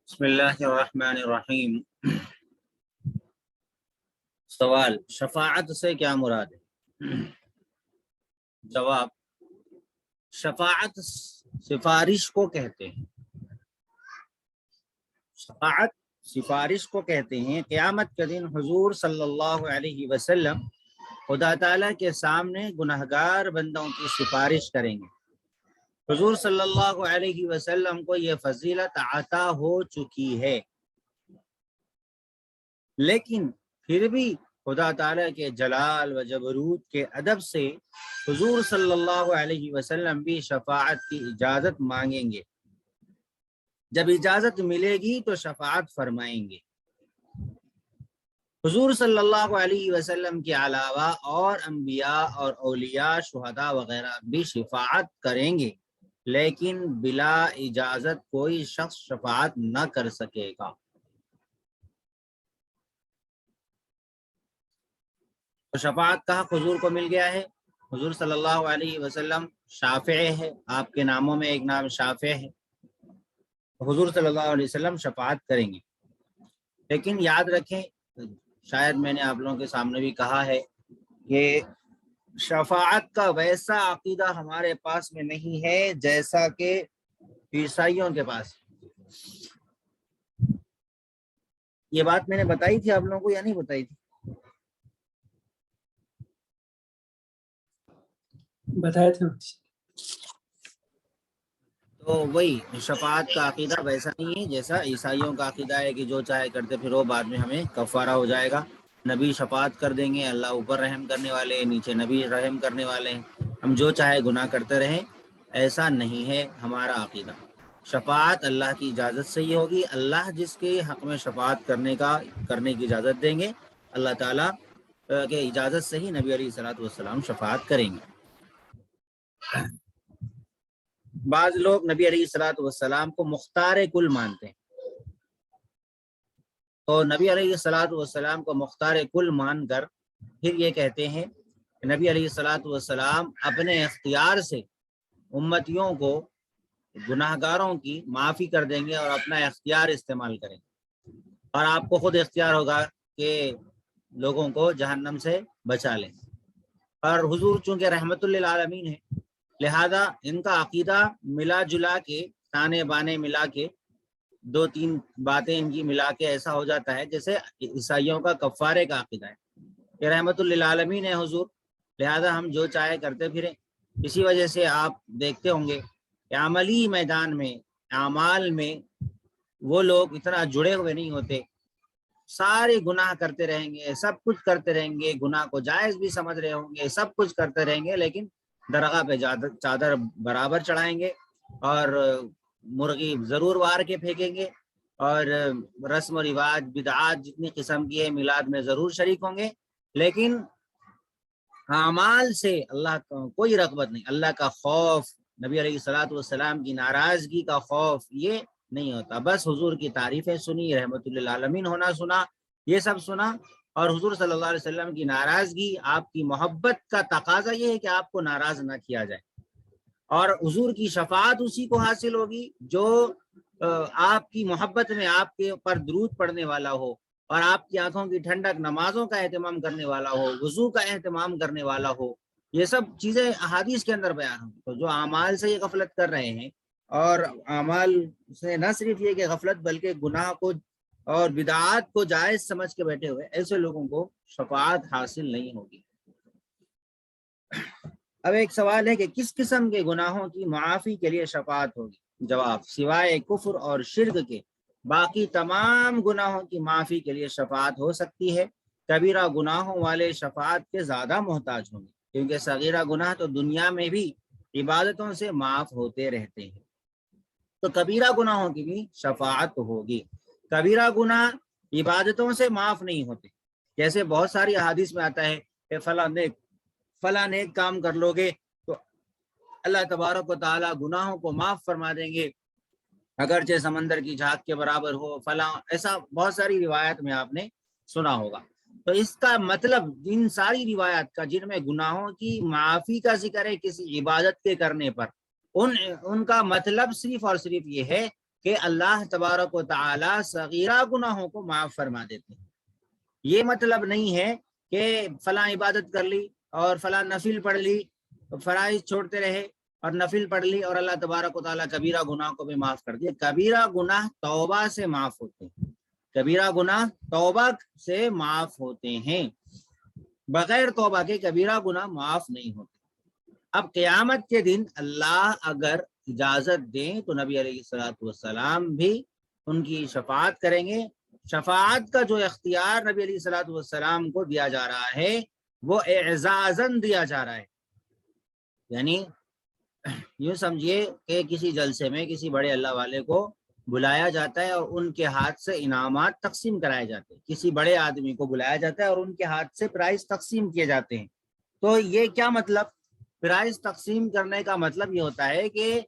بسم اللہ الرحمن الرحیم۔ سوال، شفاعت سے کیا مراد ہے؟ جواب، شفاعت سفارش کو کہتے ہیں۔ شفاعت سفارش کو کہتے ہیں۔ قیامت کے دن حضور صلی اللہ علیہ وسلم خدا تعالیٰ کے سامنے گنہگار بندوں کی سفارش کریں گے۔ حضور صلی اللہ علیہ وسلم کو یہ فضیلت عطا ہو چکی ہے، لیکن پھر بھی خدا تعالیٰ کے جلال و جبروت کے ادب سے حضور صلی اللہ علیہ وسلم بھی شفاعت کی اجازت مانگیں گے۔ جب اجازت ملے گی تو شفاعت فرمائیں گے۔ حضور صلی اللہ علیہ وسلم کے علاوہ اور انبیاء اور اولیاء، شہداء وغیرہ بھی شفاعت کریں گے، لیکن بلا اجازت کوئی شخص شفاعت نہ کر سکے گا۔ تو شفاعت کا حق حضور کو مل گیا ہے۔ حضور صلی اللہ علیہ وسلم شافع ہے، آپ کے ناموں میں ایک نام شافع ہے۔ حضور صلی اللہ علیہ وسلم شفاعت کریں گے، لیکن یاد رکھیں، شاید میں نے آپ لوگوں کے سامنے بھی کہا ہے کہ شفاعت کا ویسا عقیدہ ہمارے پاس میں نہیں ہے جیسا کہ عیسائیوں کے پاس۔ یہ بات میں نے بتائی تھی آپ لوگوں کو یا نہیں بتائی تھی؟ بتایا تھا۔ تو وہی شفاعت کا عقیدہ ویسا نہیں ہے جیسا عیسائیوں کا عقیدہ ہے کہ جو چاہے کرتے پھر وہ بعد میں ہمیں کفارہ ہو جائے گا۔ نبی شفاعت کر دیں گے، اللہ اوپر رحم کرنے والے ہیں، نیچے نبی رحم کرنے والے ہیں، ہم جو چاہے گناہ کرتے رہیں۔ ایسا نہیں ہے ہمارا عقیدہ۔ شفاعت اللہ کی اجازت سے ہی ہوگی۔ اللہ جس کے حق میں شفاعت کرنے کی اجازت دیں گے، اللہ تعالیٰ کے اجازت سے ہی نبی علیہ الصلوۃ والسلام شفاعت کریں گے۔ بعض لوگ نبی علیہ الصلوۃ والسلام کو مختار کل مانتے ہیں، تو نبی علیہ الصلوۃ والسلام کو مختار کل مان کر پھر یہ کہتے ہیں کہ نبی علیہ الصلوۃ والسلام اپنے اختیار سے امتیوں کو، گناہ گاروں کی معافی کر دیں گے اور اپنا اختیار استعمال کریں گے، اور آپ کو خود اختیار ہوگا کہ لوگوں کو جہنم سے بچا لیں۔ اور حضور چونکہ رحمت للعالمین ہے، لہذا ان کا عقیدہ ملا جلا کے، تانے بانے ملا کے، دو تین باتیں ان کی ملا کے ایسا ہو جاتا ہے جیسے عیسائیوں کا کفارے کا عقیدہ ہے کہ رحمت للعالمین ہے حضور، لہذا ہم جو چاہے کرتے پھریں۔ اسی وجہ سے آپ دیکھتے ہوں گے کہ عملی میدان میں، اعمال میں وہ لوگ اتنا جڑے ہوئے نہیں ہوتے، سارے گناہ کرتے رہیں گے، سب کچھ کرتے رہیں گے، گناہ کو جائز بھی سمجھ رہے ہوں گے، سب کچھ کرتے رہیں گے، لیکن درگاہ پہ چادر برابر چڑھائیں گے اور مرغی ضرور وار کے پھینکیں گے، اور رسم و رواج بدعات جتنی قسم کی ہے میلاد میں ضرور شریک ہوں گے، لیکن اعمال سے اللہ کا کوئی رغبت نہیں، اللہ کا خوف، نبی علیہ الصلوۃ والسلام کی ناراضگی کا خوف یہ نہیں ہوتا۔ بس حضور کی تعریفیں سنی، رحمت للعالمین ہونا سنا، یہ سب سنا، اور حضور صلی اللہ علیہ وسلم کی ناراضگی، آپ کی محبت کا تقاضا یہ ہے کہ آپ کو ناراض نہ کیا جائے، اور حضور کی شفاعت اسی کو حاصل ہوگی جو آپ کی محبت میں آپ کے اوپر درود پڑھنے والا ہو، اور آپ کی آنکھوں کی ٹھنڈک، نمازوں کا اہتمام کرنے والا ہو، وضو کا اہتمام کرنے والا ہو۔ یہ سب چیزیں احادیث کے اندر بیان ہوں۔ تو جو اعمال سے یہ غفلت کر رہے ہیں، اور اعمال سے نہ صرف یہ کہ غفلت بلکہ گناہ کو اور بدعات کو جائز سمجھ کے بیٹھے ہوئے، ایسے لوگوں کو شفاعت حاصل نہیں ہوگی۔ اب ایک سوال ہے کہ کس قسم کے گناہوں کی معافی کے لیے شفاعت ہوگی؟ جواب، سوائے کفر اور شرک کے باقی تمام گناہوں کی معافی کے لیے شفاعت ہو سکتی ہے۔ کبیرہ گناہوں والے شفاعت کے زیادہ محتاج ہوں گے، کیونکہ صغیرہ گناہ تو دنیا میں بھی عبادتوں سے معاف ہوتے رہتے ہیں، تو کبیرہ گناہوں کی بھی شفاعت ہوگی۔ کبیرہ گناہ عبادتوں سے معاف نہیں ہوتے، جیسے بہت ساری احادیث میں آتا ہے کہ فلاں نیک کام کر لو گے تو اللہ تبارک و تعالیٰ گناہوں کو معاف فرما دیں گے، اگرچہ سمندر کی جھاگ کے برابر ہو، فلاں، ایسا بہت ساری روایت میں آپ نے سنا ہوگا۔ تو اس کا مطلب ان ساری روایات کا جن میں گناہوں کی معافی کا ذکر ہے کسی عبادت کے کرنے پر، ان کا مطلب صرف اور صرف یہ ہے کہ اللہ تبارک و تعالی صغیرہ گناہوں کو معاف فرما دیتے ہیں۔ یہ مطلب نہیں ہے کہ فلاں عبادت کر لی اور فلاں نفل پڑھ لی، فرائض چھوڑتے رہے اور نفل پڑھ لی اور اللہ تبارک و تعالیٰ کبیرہ گناہ کو بھی معاف کر دیا۔ کبیرہ گناہ توبہ سے معاف ہوتے ہیں، کبیرہ گناہ توبہ سے معاف ہوتے ہیں، بغیر توبہ کے کبیرہ گناہ معاف نہیں ہوتے۔ اب قیامت کے دن اللہ اگر اجازت دیں تو نبی علیہ الصلوۃ والسلام بھی ان کی شفاعت کریں گے۔ شفاعت کا جو اختیار نبی علیہ الصلوۃ والسلام کو دیا جا رہا ہے وہ اعزازاً دیا جا رہا ہے، یعنی یوں سمجھیے کہ کسی جلسے میں کسی بڑے اللہ والے کو بلایا جاتا ہے اور ان کے ہاتھ سے انعامات تقسیم کرائے جاتے ہیں، کسی بڑے آدمی کو بلایا جاتا ہے اور ان کے ہاتھ سے پرائز تقسیم کیے جاتے ہیں۔ تو یہ کیا مطلب؟ پرائز تقسیم کرنے کا مطلب یہ ہوتا ہے کہ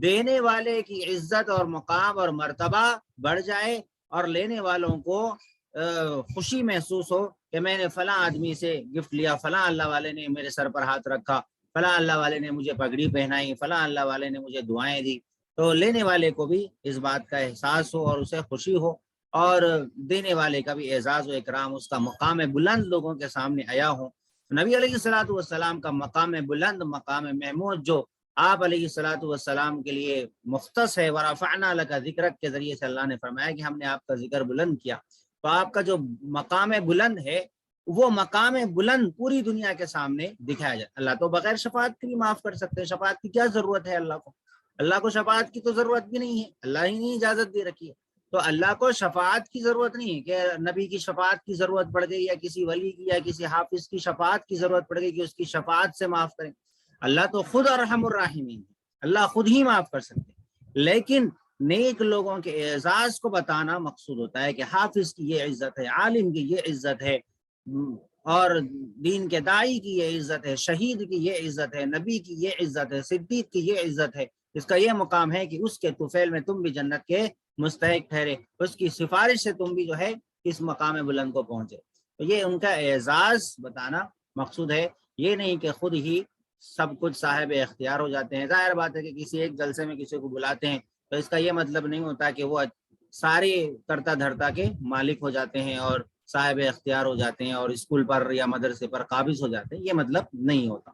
دینے والے کی عزت اور مقام اور مرتبہ بڑھ جائے اور لینے والوں کو خوشی محسوس ہو کہ میں نے فلاں آدمی سے گفٹ لیا، فلاں اللہ والے نے میرے سر پر ہاتھ رکھا، فلاں اللہ والے نے مجھے پگڑی پہنائی، فلاں اللہ والے نے مجھے دعائیں دی، تو لینے والے کو بھی اس بات کا احساس ہو اور اسے خوشی ہو، اور دینے والے کا بھی اعزاز و اکرام، اس کا مقام بلند لوگوں کے سامنے آیا ہو۔ نبی علیہ الصلوۃ والسلام کا مقام بلند، مقام محمود جو آپ علیہ الصلوۃ والسلام کے لیے مختص ہے، ورفعنا لک ذکرک کے ذریعے سے اللہ نے فرمایا کہ ہم نے آپ کا ذکر بلند کیا، تو آپ کا جو مقام بلند ہے وہ مقام بلند پوری دنیا کے سامنے دکھایا جائے۔ اللہ تو بغیر شفاعت کے بھی معاف کر سکتے ہیں، شفاعت کی کیا ضرورت ہے اللہ کو؟ اللہ کو شفاعت کی تو ضرورت بھی نہیں ہے، اللہ ہی نے اجازت دے رکھی ہے۔ تو اللہ کو شفاعت کی ضرورت نہیں ہے کہ نبی کی شفاعت کی ضرورت پڑ گئی یا کسی ولی کی یا کسی حافظ کی شفاعت کی ضرورت پڑ گئی کہ اس کی شفاعت سے معاف کریں۔ اللہ تو خود ارحم الراحمین ہے، اللہ خود ہی معاف کر سکتے ہیں، لیکن نیک لوگوں کے اعزاز کو بتانا مقصود ہوتا ہے کہ حافظ کی یہ عزت ہے، عالم کی یہ عزت ہے، اور دین کے داعی کی یہ عزت ہے، شہید کی یہ عزت ہے، نبی کی یہ عزت ہے، صدیق کی یہ عزت ہے، اس کا یہ مقام ہے کہ اس کے طفیل میں تم بھی جنت کے مستحق ٹھہرے، اس کی سفارش سے تم بھی جو ہے اس مقام بلند کو پہنچے۔ تو یہ ان کا اعزاز بتانا مقصود ہے، یہ نہیں کہ خود ہی سب کچھ صاحب اختیار ہو جاتے ہیں۔ ظاہر بات ہے کہ کسی ایک جلسے میں کسی کو بلاتے ہیں تو اس کا یہ مطلب نہیں ہوتا کہ وہ سارے کرتا دھرتا کے مالک ہو جاتے ہیں اور صاحب اختیار ہو جاتے ہیں اور اسکول پر یا مدرسے پر قابض ہو جاتے ہیں، یہ مطلب نہیں ہوتا۔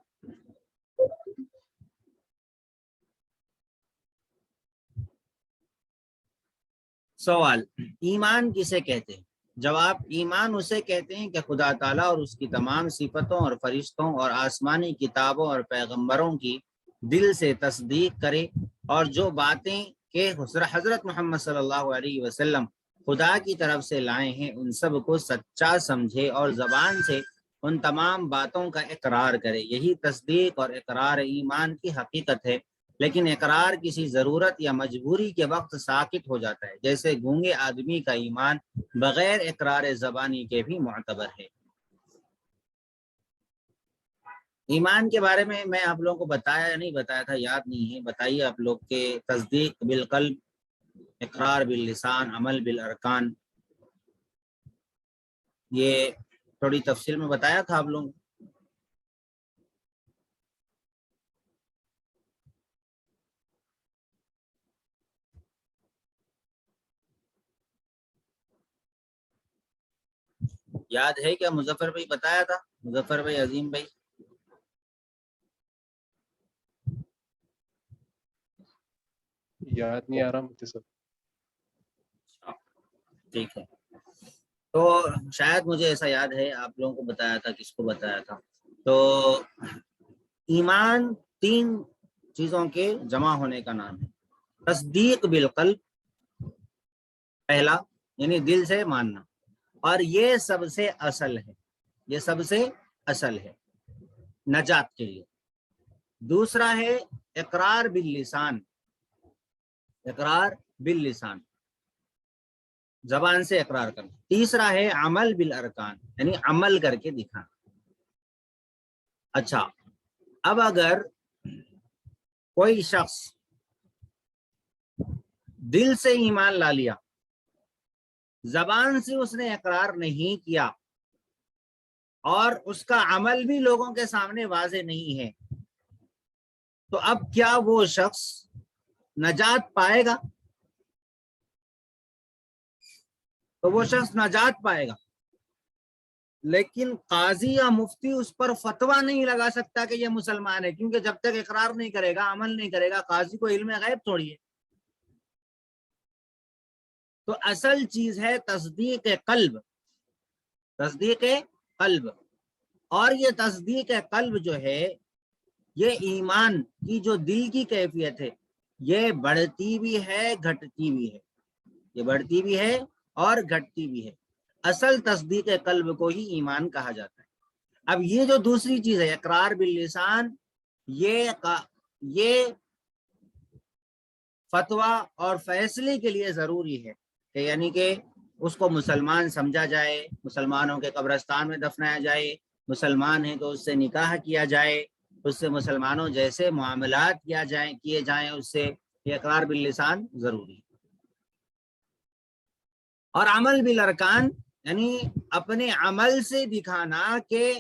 سوال، ایمان کسے کہتے ہیں؟ جواب، ایمان اسے کہتے ہیں کہ خدا تعالیٰ اور اس کی تمام صفتوں اور فرشتوں اور آسمانی کتابوں اور پیغمبروں کی دل سے تصدیق کرے، اور جو باتیں کہ حضرت محمد صلی اللہ علیہ وسلم خدا کی طرف سے لائے ہیں ان سب کو سچا سمجھے اور زبان سے ان تمام باتوں کا اقرار کرے۔ یہی تصدیق اور اقرار ایمان کی حقیقت ہے، لیکن اقرار کسی ضرورت یا مجبوری کے وقت ساکت ہو جاتا ہے، جیسے گونگے آدمی کا ایمان بغیر اقرار زبانی کے بھی معتبر ہے۔ ایمان کے بارے میں آپ لوگوں کو بتایا یا نہیں بتایا تھا، یاد نہیں ہے، بتائیے آپ لوگ کے تصدیق بالقلب، اقرار باللسان، عمل بالارکان، یہ تھوڑی تفصیل میں بتایا تھا آپ لوگوں کو؟ یاد ہے کیا؟ مظفر بھائی بتایا تھا، مظفر بھائی، عظیم بھائی؟ یاد نہیں آ رہا مجھے سر۔ ٹھیک ہے، تو شاید مجھے ایسا یاد ہے آپ لوگوں کو بتایا تھا، کس کو بتایا تھا؟ تو ایمان تین چیزوں کے جمع ہونے کا نام ہے۔ تصدیق بالقلب پہلا، یعنی دل سے ماننا، اور یہ سب سے اصل ہے، یہ سب سے اصل ہے نجات کے لیے۔ دوسرا ہے اقرار باللسان، اقرار باللسان، زبان سے اقرار کرنا۔ تیسرا ہے عمل بالارکان، یعنی عمل کر کے دکھانا۔ اچھا، اب اگر کوئی شخص دل سے ایمان لا لیا، زبان سے اس نے اقرار نہیں کیا، اور اس کا عمل بھی لوگوں کے سامنے واضح نہیں ہے، تو اب کیا وہ شخص نجات پائے گا؟ تو وہ شخص نجات پائے گا، لیکن قاضی یا مفتی اس پر فتویٰ نہیں لگا سکتا کہ یہ مسلمان ہے، کیونکہ جب تک اقرار نہیں کرے گا، عمل نہیں کرے گا، قاضی کو علم غیب تھوڑی ہے۔ تو اصل چیز ہے تصدیق قلب، تصدیق قلب۔ اور یہ تصدیق قلب جو ہے، یہ ایمان کی جو دل کی کیفیت ہے، یہ بڑھتی بھی ہے گھٹتی بھی ہے، یہ بڑھتی بھی ہے اور گھٹتی بھی ہے۔ اصل تصدیق قلب کو ہی ایمان کہا جاتا ہے۔ اب یہ جو دوسری چیز ہے اقرار باللسان، یہ فتویٰ اور فیصلے کے لیے ضروری ہے کہ یعنی کہ اس کو مسلمان سمجھا جائے، مسلمانوں کے قبرستان میں دفنایا جائے، مسلمان ہے تو اس سے نکاح کیا جائے، اس سے مسلمانوں جیسے معاملات کیے جائیں، اس سے یہ اقرار باللسان ضروری ہے۔ اور عمل بالارکان، یعنی اپنے عمل سے دکھانا کہ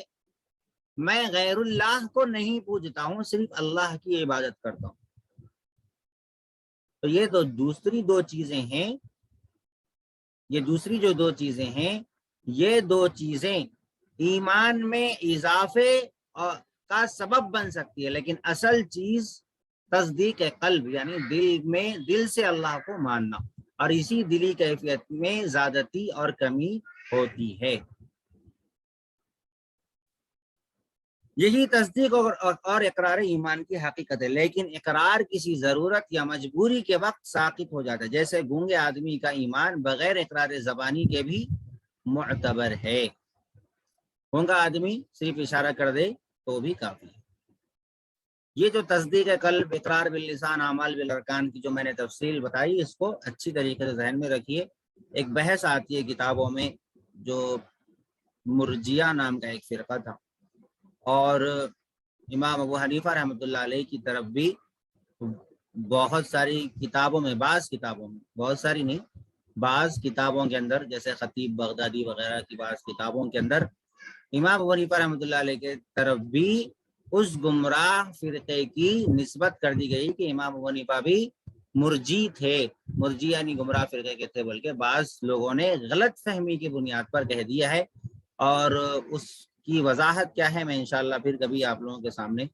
میں غیر اللہ کو نہیں پوجتا ہوں، صرف اللہ کی عبادت کرتا ہوں۔ تو یہ تو دوسری دو چیزیں ہیں، یہ دوسری جو دو چیزیں ہیں، یہ دو چیزیں ایمان میں اضافے کا سبب بن سکتی ہے، لیکن اصل چیز تصدیق قلب، یعنی دل سے اللہ کو ماننا، اور اسی دلی کیفیت میں زیادتی اور کمی ہوتی ہے۔ یہی تصدیق اور اقرار ایمان کی حقیقت ہے، لیکن اقرار کسی ضرورت یا مجبوری کے وقت ساقط ہو جاتا ہے، جیسے گونگے آدمی کا ایمان بغیر اقرار زبانی کے بھی معتبر ہے۔ گونگا آدمی صرف اشارہ کر دے تو بھی کافی ہے۔ یہ جو تصدیق قلب، اقرار باللسان، اعمال بالارکان کی جو میں نے تفصیل بتائی، اس کو اچھی طریقے سے ذہن میں رکھیے۔ ایک بحث آتی ہے کتابوں میں، جو مرجیہ نام کا ایک فرقہ تھا، اور امام ابو حنیفہ رحمۃ اللہ علیہ کی طرف بھی بہت ساری کتابوں میں، بعض کتابوں میں، بہت ساری نہیں، بعض کتابوں کے اندر، جیسے خطیب بغدادی وغیرہ کی بعض کتابوں کے اندر امام ابو حنیفہ رحمۃ اللہ علیہ کے طرف بھی اس گمراہ فرقے کی نسبت کر دی گئی کہ امام ابو حنیفہ بھی مرجی تھے، مرجی یعنی گمراہ فرقے کے تھے، بلکہ بعض لوگوں نے غلط فہمی کی بنیاد پر کہہ دیا ہے، اور اس کی وضاحت کیا ہے میں انشاءاللہ پھر کبھی آپ لوگوں کے سامنے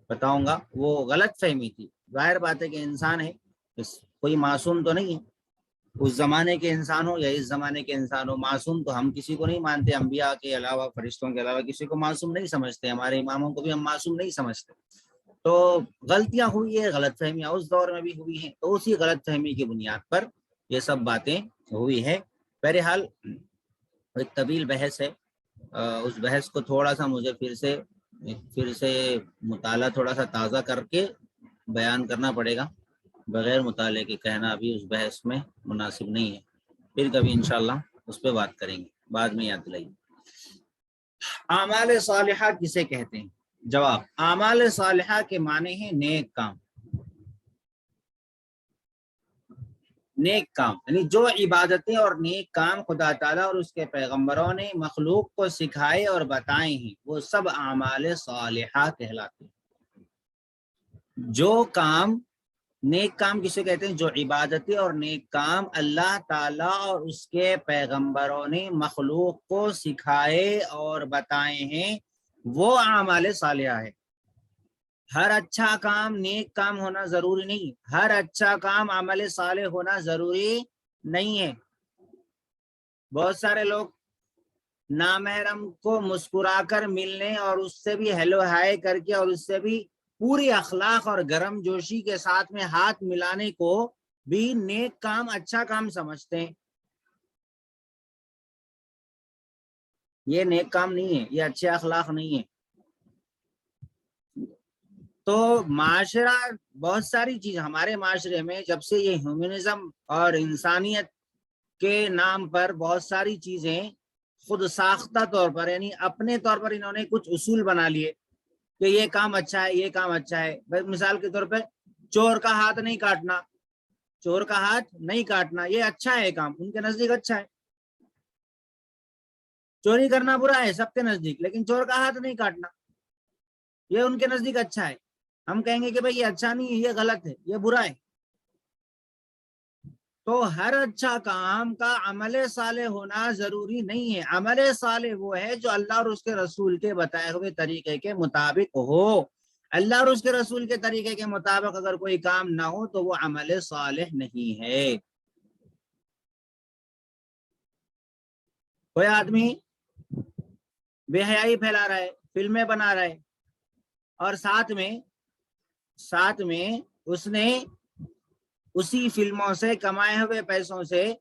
بتاؤں گا۔ وہ غلط فہمی تھی، ظاہر بات ہے کہ انسان ہے، کوئی معصوم تو نہیں ہے، اس زمانے کے انسان ہو یا اس زمانے کے انسان ہو، معصوم تو ہم کسی کو نہیں مانتے، انبیاء کے علاوہ، فرشتوں کے علاوہ کسی کو معصوم نہیں سمجھتے، ہمارے اماموں کو بھی ہم معصوم نہیں سمجھتے۔ تو غلطیاں ہوئی ہے، غلط فہمیاں اس دور میں بھی ہوئی ہیں، تو اسی غلط فہمی کی بنیاد پر یہ سب باتیں ہوئی ہے۔ بہرحال ایک طویل بحث ہے، اس بحث کو تھوڑا سا مجھے پھر سے مطالعہ تھوڑا سا تازہ کر کے بیان کرنا پڑے گا، بغیر مطالعے کے کہنا ابھی اس بحث میں مناسب نہیں ہے، پھر کبھی انشاءاللہ اس پہ بات کریں گے، بعد میں یاد دلائیے۔ اعمال صالحہ کسے کہتے ہیں؟ جواب، اعمال صالحہ کے معنی ہیں نیک کام، نیک کام یعنی جو عبادتیں اور نیک کام خدا تعالیٰ اور اس کے پیغمبروں نے مخلوق کو سکھائے اور بتائے ہیں، وہ سب اعمال صالحہ کہلاتے ہیں۔ جو کام، نیک کام کسے کہتے ہیں؟ جو عبادتیں اور نیک کام اللہ تعالیٰ اور اس کے پیغمبروں نے مخلوق کو سکھائے اور بتائے ہیں، وہ اعمال صالحہ ہے۔ ہر اچھا کام نیک کام ہونا ضروری نہیں، ہر اچھا کام عمل صالح ہونا ضروری نہیں ہے۔ بہت سارے لوگ نامحرم کو مسکرا کر ملنے اور اس سے بھی ہیلو ہائے کر کے اور اس سے بھی پوری اخلاق اور گرم جوشی کے ساتھ میں ہاتھ ملانے کو بھی نیک کام، اچھا کام سمجھتے ہیں۔ یہ نیک کام نہیں ہے، یہ اچھے اخلاق نہیں ہے۔ تو معاشرہ، بہت ساری چیز ہمارے معاشرے میں جب سے یہ ہیومنزم اور انسانیت کے نام پر بہت ساری چیزیں خود ساختہ طور پر، یعنی اپنے طور پر انہوں نے کچھ اصول بنا لیے کہ یہ کام اچھا ہے، یہ کام اچھا ہے۔ مثال کے طور پہ چور کا ہاتھ نہیں کاٹنا، چور کا ہاتھ نہیں کاٹنا، یہ اچھا ہے کام، ان کے نزدیک اچھا ہے۔ چوری کرنا برا ہے سب کے نزدیک، لیکن چور کا ہاتھ نہیں کاٹنا یہ ان کے نزدیک اچھا ہے۔ ہم کہیں گے کہ بھئی یہ اچھا نہیں ہے، یہ غلط ہے، یہ برا ہے۔ تو ہر اچھا کام کا عمل صالح ہونا ضروری نہیں ہے. عمل صالح وہ ہے جو اللہ اور اس کے رسول کے بتائے ہوئے طریقے کے مطابق ہو. اللہ اور اس کے رسول کے طریقے کے مطابق اگر کوئی کام نہ ہو تو وہ عمل صالح نہیں ہے. کوئی آدمی بے حیائی پھیلا رہا ہے، فلمیں بنا رہا ہے، اور ساتھ میں اس نے اسی فلموں سے کمائے ہوئے پیسوں سے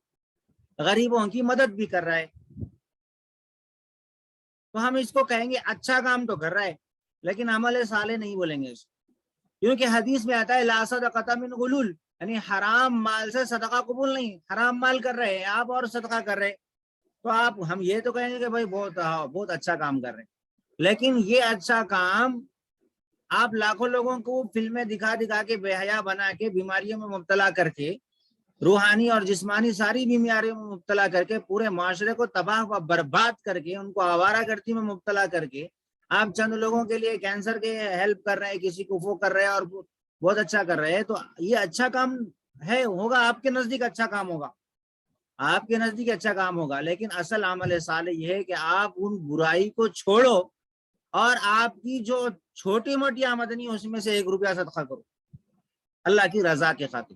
غریبوں کی مدد بھی کر رہا ہے، تو ہم اس کو کہیں گے اچھا کام تو کر رہا ہے لیکن عمل صالح نہیں بولیں گے اس کو. کیونکہ حدیث میں آتا ہے لا صدقۃ من غلول، یعنی حرام مال سے صدقہ قبول نہیں. حرام مال کر رہے ہیں آپ اور صدقہ کر رہے، تو ہم یہ تو کہیں گے کہ بھائی بہت اچھا کام کر رہے ہیں، لیکن یہ اچھا کام آپ لاکھوں لوگوں کو فلمیں دکھا کے بے حیا بنا کے بیماریوں میں مبتلا کر کے، روحانی اور جسمانی ساری بیماریوں میں مبتلا کر کے، پورے معاشرے کو تباہ و برباد کر کے، ان کو آوارہ گردی میں مبتلا کر کے آپ چند لوگوں کے لیے کینسر کے ہیلپ کر رہے ہیں، کسی کو وہ کر رہے ہیں اور بہت اچھا کر رہے ہیں، تو یہ اچھا کام ہے، ہوگا آپ کے نزدیک اچھا کام ہوگا، آپ کے نزدیک اچھا کام ہوگا، لیکن اصل عمل صالح یہ ہے کہ آپ ان برائی کو چھوڑو اور آپ کی جو چھوٹی موٹی آمدنی اس میں سے 1 روپیہ صدقہ کرو اللہ کی رضا کے خاطر.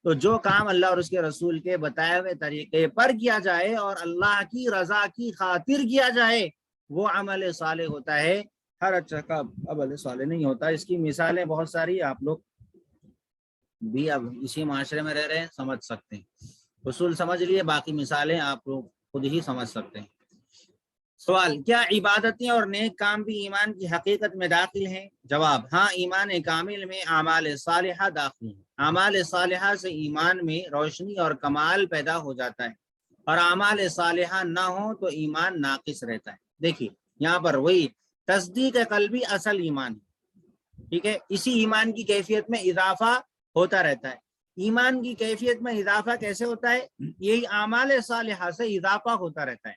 تو جو کام اللہ اور اس کے رسول کے بتائے ہوئے طریقے پر کیا جائے اور اللہ کی رضا کی خاطر کیا جائے وہ عمل صالح ہوتا ہے. ہر اچھا کام عمل صالح نہیں ہوتا. اس کی مثالیں بہت ساری، آپ لوگ بھی اب اسی معاشرے میں رہ رہے ہیں، سمجھ سکتے ہیں. اصول سمجھ لیے، باقی مثالیں آپ لوگ خود ہی سمجھ سکتے ہیں. سوال: کیا عبادتیں اور نیک کام بھی ایمان کی حقیقت میں داخل ہیں؟ جواب: ہاں، ایمان کامل میں اعمال صالحہ داخل ہیں. اعمال صالحہ سے ایمان میں روشنی اور کمال پیدا ہو جاتا ہے، اور اعمال صالحہ نہ ہو تو ایمان ناقص رہتا ہے. دیکھیے یہاں پر وہی تصدیق قلبی اصل ایمان ہے، ٹھیک ہے. اسی ایمان کی کیفیت میں اضافہ ہوتا رہتا ہے. ایمان کی کیفیت میں اضافہ کیسے ہوتا ہے؟ یہی اعمال صالحہ سے اضافہ ہوتا رہتا ہے.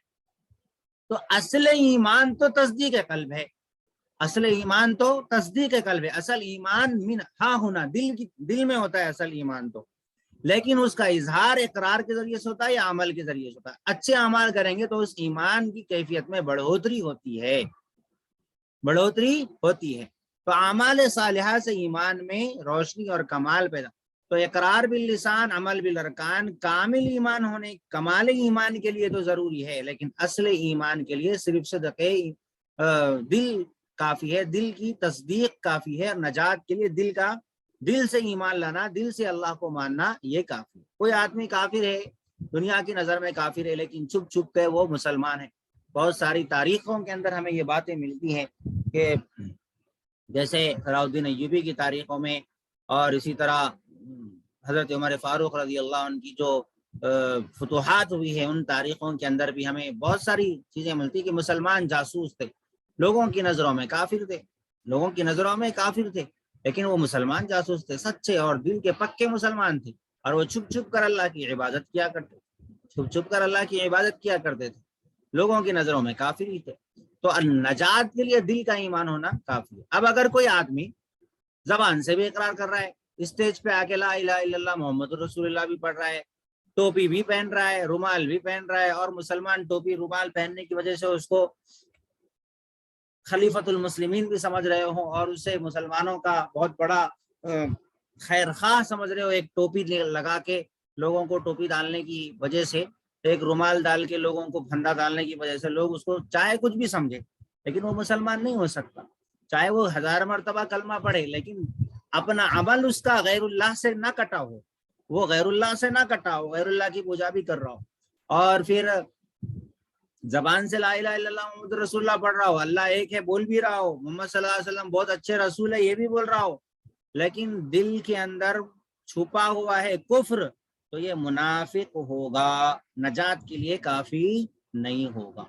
تو اصل ایمان تو تصدیق قلب ہے، اصل ایمان تو تصدیق قلب ہے. اصل ایمان من ہاں ہونا، دل میں ہوتا ہے اصل ایمان تو، لیکن اس کا اظہار اقرار کے ذریعے سے ہوتا ہے یا عمل کے ذریعے سے ہوتا ہے. اچھے اعمال کریں گے تو اس ایمان کی کیفیت میں بڑھوتری ہوتی ہے. تو اعمال صالحہ سے ایمان میں روشنی اور کمال پیدا. تو اقرار باللسان، عمل بالارکان، کامل ایمان ہونے، کمال ایمان کے لیے تو ضروری ہے، لیکن اصل ایمان کے لیے صرف صدقے دل کافی ہے، دل کی تصدیق کافی ہے. نجات کے لیے دل سے ایمان لانا، دل سے اللہ کو ماننا، یہ کافی ہے. کوئی آدمی کافر ہے، دنیا کی نظر میں کافر ہے، لیکن چھپ چھپ کے وہ مسلمان ہے. بہت ساری تاریخوں کے اندر ہمیں یہ باتیں ملتی ہیں کہ جیسے صلاح الدین ایوبی کی تاریخوں میں، اور اسی طرح حضرت عمر فاروق رضی اللہ عنہ کی جو فتوحات ہوئی ہے ان تاریخوں کے اندر بھی ہمیں بہت ساری چیزیں ملتی کہ مسلمان جاسوس تھے، لوگوں کی نظروں میں کافر تھے، لیکن وہ مسلمان جاسوس تھے، سچے اور دل کے پکے مسلمان تھے، اور وہ چھپ چھپ کر اللہ کی عبادت کیا کرتے تھے، لوگوں کی نظروں میں کافر ہی تھے. تو نجات کے لیے دل کا ایمان ہونا کافی ہے. اب اگر کوئی آدمی زبان سے بھی اقرار کر رہا ہے، اسٹیج پہ آ کے لا الہ الا اللہ محمد رسول اللہ بھی پڑھ رہا ہے، ٹوپی بھی پہن رہا ہے، رومال بھی پہن رہا ہے، اور مسلمان ٹوپی رومال پہننے کی وجہ سے اس کو خلیفۃ المسلمین بھی سمجھ رہے ہوں، اور اسے مسلمانوں کا بہت بڑا خیر خواہ سمجھ رہے ہو، ایک ٹوپی لگا کے لوگوں کو ٹوپی ڈالنے کی وجہ سے، ایک رومال ڈال کے لوگوں کو پھندا ڈالنے کی وجہ سے لوگ اس کو چاہے کچھ بھی سمجھے، لیکن وہ مسلمان نہیں ہو سکتا. چاہے وہ 1000 مرتبہ کلمہ پڑھے، لیکن اپنا عمل اس کا غیر اللہ سے نہ کٹا ہو، غیر اللہ کی پوجا بھی کر رہا ہو، اور پھر زبان سے لا الہ الا اللہ محمد رسول اللہ پڑھ رہا ہو، اللہ ایک ہے بول بھی رہا ہو، محمد صلی اللہ علیہ وسلم بہت اچھے رسول ہے یہ بھی بول رہا ہو، لیکن دل کے اندر چھپا ہوا ہے کفر، تو یہ منافق ہوگا، نجات کے لیے کافی نہیں ہوگا.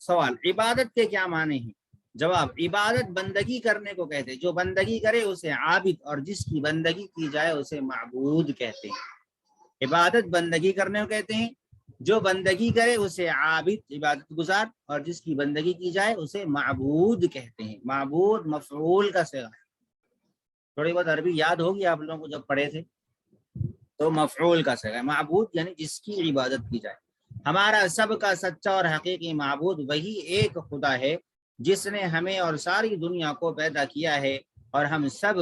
سوال: عبادت کے کیا معنی ہیں؟ جواب: عبادت بندگی کرنے کو کہتے ہیں، جو بندگی کرے اسے عابد، اور جس کی بندگی کی جائے اسے معبود کہتے ہیں. عبادت بندگی کرنے کو کہتے ہیں، جو بندگی کرے اسے عابد عبادت گزار، اور جس کی بندگی کی جائے اسے معبود کہتے ہیں. معبود مفعول کا صیغہ ہے. تھوڑی بہت عربی یاد ہوگی آپ لوگوں کو جب پڑھے تھے. تو مفعول کا صیغہ ہے. معبود یعنی جس کی عبادت کی جائے. ہمارا سب کا سچا اور حقیقی معبود وہی ایک خدا ہے جس نے ہمیں اور ساری دنیا کو پیدا کیا ہے اور ہم سب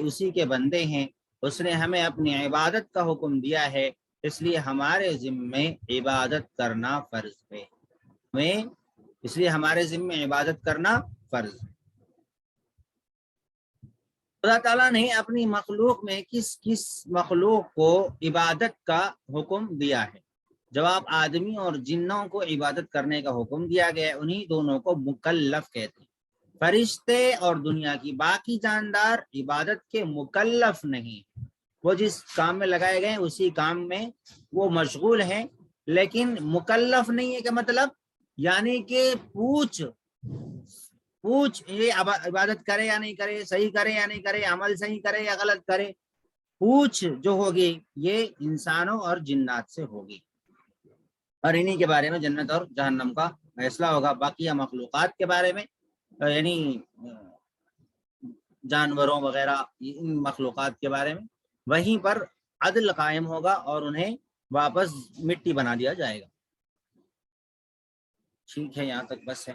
اسی کے بندے ہیں. اس نے ہمیں اپنی عبادت کا حکم دیا ہے اس لیے ہمارے ذمے عبادت کرنا فرض ہے. اس لیے ہمارے ذمے عبادت کرنا فرض ہے. اللہ تعالیٰ نے اپنی مخلوق میں کس کس مخلوق کو عبادت کا حکم دیا ہے؟ جواب آدمی اور جنوں کو عبادت کرنے کا حکم دیا گیا ہے. انہی دونوں کو مکلف کہتے ہیں. فرشتے اور دنیا کی باقی جاندار عبادت کے مکلف نہیں. وہ جس کام میں لگائے گئے اسی کام میں وہ مشغول ہیں لیکن مکلف نہیں ہے. کا مطلب یعنی کہ پوچھ یہ عبادت کرے یا نہیں کرے, صحیح کرے یا نہیں کرے, عمل صحیح کرے یا غلط کرے, پوچھ جو ہوگی یہ انسانوں اور جنات سے ہوگی اور انہی کے بارے میں جنت اور جہنم کا فیصلہ ہوگا. باقی مخلوقات کے بارے میں یعنی جانوروں وغیرہ ان مخلوقات کے بارے میں وہیں پر عدل قائم ہوگا اور انہیں واپس مٹی بنا دیا جائے گا. ٹھیک ہے, یہاں تک بس ہے.